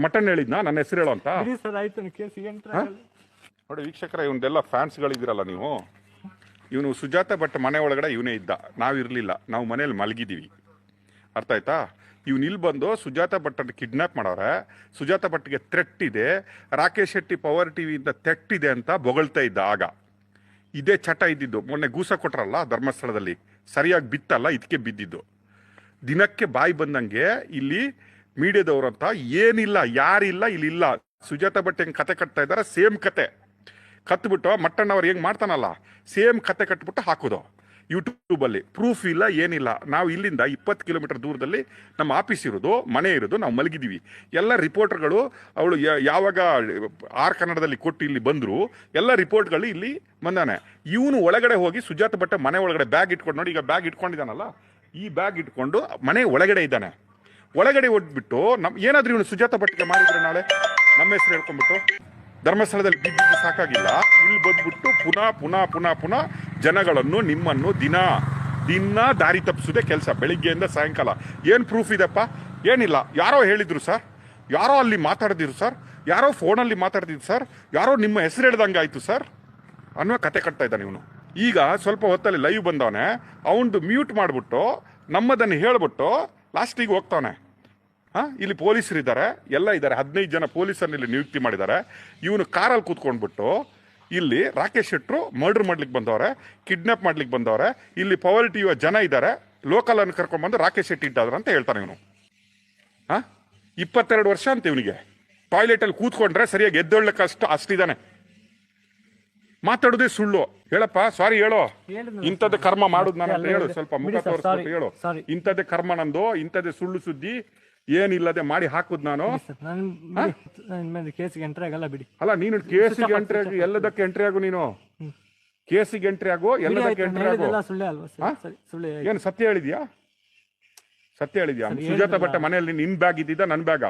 Mutton ಹೇಳಿದ್ನಾ ನನ್ನ ಹೆಸರು ಹೇಳೋ ಅಂತ? ಸರ್ ಆಯ್ತು ಕೇಸಿಗೆ ನೋಡಿ ವೀಕ್ಷಕರ, ಇವನ್ನೆಲ್ಲ ಫ್ಯಾನ್ಸ್ಗಳಿದ್ದೀರಲ್ಲ ನೀವು. ಇವನು ಸುಜಾತ ಭಟ್ ಮನೆ ಒಳಗಡೆ ಇವನೇ ಇದ್ದ, ನಾವಿರಲಿಲ್ಲ, ನಾವು ಮನೇಲಿ ಮಲಗಿದ್ದೀವಿ. ಅರ್ಥ ಆಯ್ತಾ? ಇವ್ನು ಇಲ್ಲಿ ಬಂದು ಸುಜಾತ ಭಟ್ಟನ್ನು ಕಿಡ್ನಾಪ್ ಮಾಡವ್ರೆ, ಸುಜಾತ ಭಟ್ಗೆ ಥ್ರೆಟ್ ಇದೆ, ರಾಕೇಶ್ ಶೆಟ್ಟಿ ಪವರ್ ಟಿವಿಯಿಂದ ಥ್ರೆಟ್ ಇದೆ ಅಂತ ಬೊಗಳ್ತಾ ಇದ್ದ. ಆಗ ಇದೇ ಚಟ ಇದ್ದಿದ್ದು. ಮೊನ್ನೆ ಗೂಸ ಕೊಟ್ರಲ್ಲ ಧರ್ಮಸ್ಥಳದಲ್ಲಿ, ಸರಿಯಾಗಿ ಬಿತ್ತಲ್ಲ, ಇದಕ್ಕೆ ಬಿದ್ದಿದ್ದು. ದಿನಕ್ಕೆ ಬಾಯಿ ಬಂದಂಗೆ ಇಲ್ಲಿ ಮೀಡಿಯಾದವ್ರಂತ ಏನಿಲ್ಲ, ಯಾರಿಲ್ಲ, ಇಲ್ಲಿಲ್ಲ. ಸುಜಾತ ಭಟ್ ಹೆಂಗೆ ಕತೆ ಕಟ್ತಾ ಇದ್ದಾರೆ, ಸೇಮ್ ಕತೆ ಕತ್ಬಿಟ್ಟು ಮಟ್ಟಣ್ಣ ಅವ್ರು ಹೆಂಗೆ ಮಾಡ್ತಾನಲ್ಲ, ಸೇಮ್ ಕತೆ ಕಟ್ಬಿಟ್ಟು ಹಾಕೋದು ಯೂಟ್ಯೂಬಲ್ಲಿ. ಪ್ರೂಫ್ ಇಲ್ಲ, ಏನಿಲ್ಲ. ನಾವು ಇಲ್ಲಿಂದ 20 ಕಿಲೋಮೀಟರ್ ದೂರದಲ್ಲಿ ನಮ್ಮ ಆಫೀಸ್ ಇರೋದು, ಮನೆ ಇರೋದು, ನಾವು ಮಲಗಿದ್ದೀವಿ. ಎಲ್ಲ ರಿಪೋರ್ಟರ್ಗಳು ಅವಳು ಯಾವಾಗ ಆರ್ ಕನ್ನಡದಲ್ಲಿ ಕೊಟ್ಟು ಇಲ್ಲಿ ಬಂದರು, ಎಲ್ಲ ರಿಪೋರ್ಟ್ಗಳು ಇಲ್ಲಿ ಬಂದಾನೆ. ಇವನು ಒಳಗಡೆ ಹೋಗಿ ಸುಜಾತ ಭಟ್ ಮನೆ ಒಳಗಡೆ ಬ್ಯಾಗ್ ಇಟ್ಕೊಂಡು, ನೋಡಿ ಈಗ ಬ್ಯಾಗ್ ಇಟ್ಕೊಂಡಿದ್ದಾನಲ್ಲ, ಈ ಬ್ಯಾಗ್ ಇಟ್ಕೊಂಡು ಮನೆ ಒಳಗಡೆ ಇದ್ದಾನೆ. ಒಳಗಡೆ ಓದ್ಬಿಟ್ಟು ಏನಾದ್ರೂ ಇವನು ಸುಜಾತ ಭಟ್ಗೆ ಮಾಡಿದ್ರೆ ನಾಳೆ ನಮ್ಮ ಹೆಸರು ಹೇಳ್ಕೊಂಡ್ಬಿಟ್ಟು ಧರ್ಮಸ್ಥಳದಲ್ಲಿ ಬಿದ್ದು ಸಾಕಾಗಿಲ್ಲ, ಇಲ್ಲಿ ಬಂದ್ಬಿಟ್ಟು ಪುನಃ ಪುನಃ ಪುನಃ ಪುನಃ ಜನಗಳನ್ನು, ನಿಮ್ಮನ್ನು ದಿನ ದಾರಿ ತಪ್ಪಿಸೋದೇ ಕೆಲಸ, ಬೆಳಿಗ್ಗೆಯಿಂದ ಸಾಯಂಕಾಲ. ಏನು ಪ್ರೂಫ್ ಇದೆಪ್ಪ? ಏನಿಲ್ಲ. ಯಾರೋ ಹೇಳಿದ್ರು ಸರ್, ಯಾರೋ ಅಲ್ಲಿ ಮಾತಾಡ್ದಿರು ಸರ್, ಯಾರೋ ಫೋನಲ್ಲಿ ಮಾತಾಡ್ತಿದ್ರು ಸರ್, ಯಾರೋ ನಿಮ್ಮ ಹೆಸರು ಹೇಳ್ದಂಗೆ ಆಯ್ತು ಸರ್ ಅನ್ನೋ ಕತೆ ಕಟ್ತಾ ಇದ್ದಾನೆ ಇವನು. ಈಗ ಸ್ವಲ್ಪ ಹೊತ್ತಲ್ಲಿ ಲೈವ್ ಬಂದವನೆ, ಅವನದು ಮ್ಯೂಟ್ ಮಾಡಿಬಿಟ್ಟು ನಮ್ಮದನ್ನು ಹೇಳ್ಬಿಟ್ಟು ಲಾಸ್ಟಿಗೆ ಹೋಗ್ತಾವನೆ. ಇಲ್ಲಿ ಪೊಲೀಸರಿದ್ದಾರೆ, ಎಲ್ಲ ಇದ್ದಾರೆ, 15 ಜನ ಪೊಲೀಸರನ್ನ ಇಲ್ಲಿ ನಿಯುಕ್ತಿ ಮಾಡಿದ್ದಾರೆ. ಇವನು ಕಾರಲ್ಲಿ ಕೂತ್ಕೊಂಡ್ಬಿಟ್ಟು ಇಲ್ಲಿ ರಾಕೇಶ್ ಶೆಟ್ರು ಮರ್ಡರ್ ಮಾಡ್ಲಿಕ್ಕೆ ಬಂದವ್ರೆ, ಕಿಡ್ನಾಪ್ ಮಾಡ್ಲಿಕ್ಕೆ ಬಂದವ್ರೆ, ಇಲ್ಲಿ ಪವರ್ ಟಿವಿಯ ಜನ ಇದ್ದಾರೆ, ಲೋಕಲ್ ಅನ್ನು ಕರ್ಕೊಂಡ್ಬಂದು ರಾಕೇಶ್ ಶೆಟ್ಟಿ ಇದ್ದಾದ್ರೆ ಅಂತ ಹೇಳ್ತಾನೆ ಇವನು. 22 ವರ್ಷ ಅಂತ ಇವನಿಗೆ. ಟಾಯ್ಲೆಟಲ್ಲಿ ಕೂತ್ಕೊಂಡ್ರೆ ಸರಿಯಾಗಿ ಎದ್ದೊಳ್ಳಕ್ಕೆ ಅಷ್ಟಿದ್ದಾನೆ. ಮಾತಾಡೋದೇ ಸುಳ್ಳು. ಹೇಳಪ್ಪ, ಸಾರಿ ಹೇಳೋ, ಇಂಥದ್ದೇ ಕರ್ಮ ಮಾಡುದು ನಾನು ಅಂತ ಹೇಳು, ಸ್ವಲ್ಪ ಮುಖ ತೋರಿಸ್ಬಿಟ್ಟು ಹೇಳು, ಇಂಥದ್ದೇ ಕರ್ಮ ನಂದು, ಇಂಥದ್ದೇ ಸುಳ್ಳು ಸುದ್ದಿ ಏನಿಲ್ಲದೆ ಮಾಡಿ ಹಾಕುದು ನಾನು. ಕೇಸಿಗೆ ಎಂಟ್ರಿ ಆಗಲ್ಲ ಬಿಡಿ. ಅಲ್ಲ, ನೀನು ಕೇಸಿಗೆ ಎಂಟ್ರಿ ಆಗು, ಎಲ್ಲದಕ್ಕೆ ಎಂಟ್ರಿ ಆಗು, ನೀನು ಕೇಸಿಗೆ ಎಂಟ್ರಿ ಆಗು, ಎಲ್ಲದಕ್ಕೆ ಎಂಟ್ರಿ ಆಗು. ಏನು ಸತ್ಯ ಹೇಳಿದ್ಯಾ? ಸತ್ಯ ಹೇಳಿದ್ಯಾ? ಸುಜಾತ ಭಟ್ ಮನೆಯಲ್ಲಿ ನಿನ್ ಬ್ಯಾಗ್ ಇದ್ದಿದ್ದ, ನನ್ ಬ್ಯಾಗ?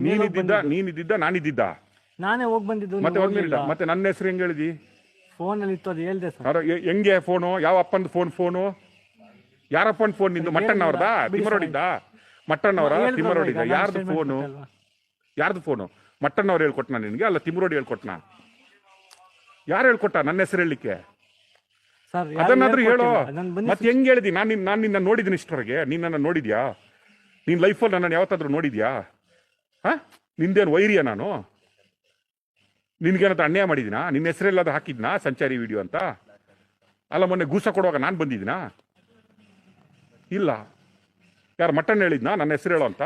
ನೀನಿದ್ದಿದ್ದ ನಾನಿದ್ದಿದ್ದ? ನಾನೇ ಹೋಗಿ ಬಂದಿದ್ದು. ಮತ್ತೆ ಹೋಗ್ಲಿಲ್ಲ. ಮತ್ತೆ ನನ್ನ ಹೆಸರು ಹೆಂಗ್ ಹೇಳಿದಿ? ಫೋನ್ ಅಲ್ಲಿ ಇತ್ತು, ಅದು ಹೇಳ್ದೆ ಸರ್. ಹೆಂಗೆ ಫೋನು? ಯಾವ ಅಪ್ಪಂದು ಫೋನು? ಯಾರಪ್ಪನ ಫೋನ್ ನಿಂದು? ಮಟ್ಟಣ್ಣ ಅವ್ರದಾ? ತಿಮ್ಮರೋಡಿದ್ದ? ಮಟ್ಟಣ್ಣ ಅವರ? ತಿಮ್ಮರೋಡಿದ್ದ? ಯಾರ್ದು ಫೋನು? ಯಾರ್ದು ಫೋನು? ಮಟ್ಟಣ್ಣ ಅವ್ರು ಹೇಳ್ಕೊಟ್ನ ನಿನ್ಗೆ? ಅಲ್ಲ, ತಿಮ್ಮರೋಡಿ ಹೇಳ್ಕೊಟ್ನ? ಯಾರು ಹೇಳ್ಕೊಟ್ಟ ನನ್ನ ಹೆಸರು ಹೇಳಲಿಕ್ಕೆ? ಅದನ್ನಾದ್ರೂ ಹೇಳೋ. ಮತ್ತೆ ಹೆಂಗ್ ಹೇಳಿದಿ? ನಾನು ನಿನ್ನ ನೋಡಿದ್ದೀನಿ ಇಷ್ಟವರೆಗೆ. ನೀನ್ ನೋಡಿದ್ಯಾ? ನೀನ್ ಲೈಫಲ್ಲಿ ನನ್ನ ಯಾವತ್ತಾದ್ರೂ ನೋಡಿದ್ಯಾ? ನಿಂದೇನು ವೈರಿಯ ನಾನು? ನಿನ್ಗೇನಂತ ಅನ್ಯಾಯ ಮಾಡಿದಿನಾ? ನಿನ್ನ ಹೆಸರೆಲ್ಲಾದ್ರೂ ಹಾಕಿದ್ನಾ ಸಂಚಾರಿ ವಿಡಿಯೋ ಅಂತ? ಅಲ್ಲ, ಮೊನ್ನೆ ಗೂಸ ಕೊಡುವಾಗ ನಾನು ಬಂದಿದ್ದೀನಾ? ಇಲ್ಲ. ಯಾರು ಮಟ್ಟಣ್ಣ ಹೇಳಿದ್ನಾ ನನ್ನ ಹೆಸರು ಹೇಳೋ ಅಂತ?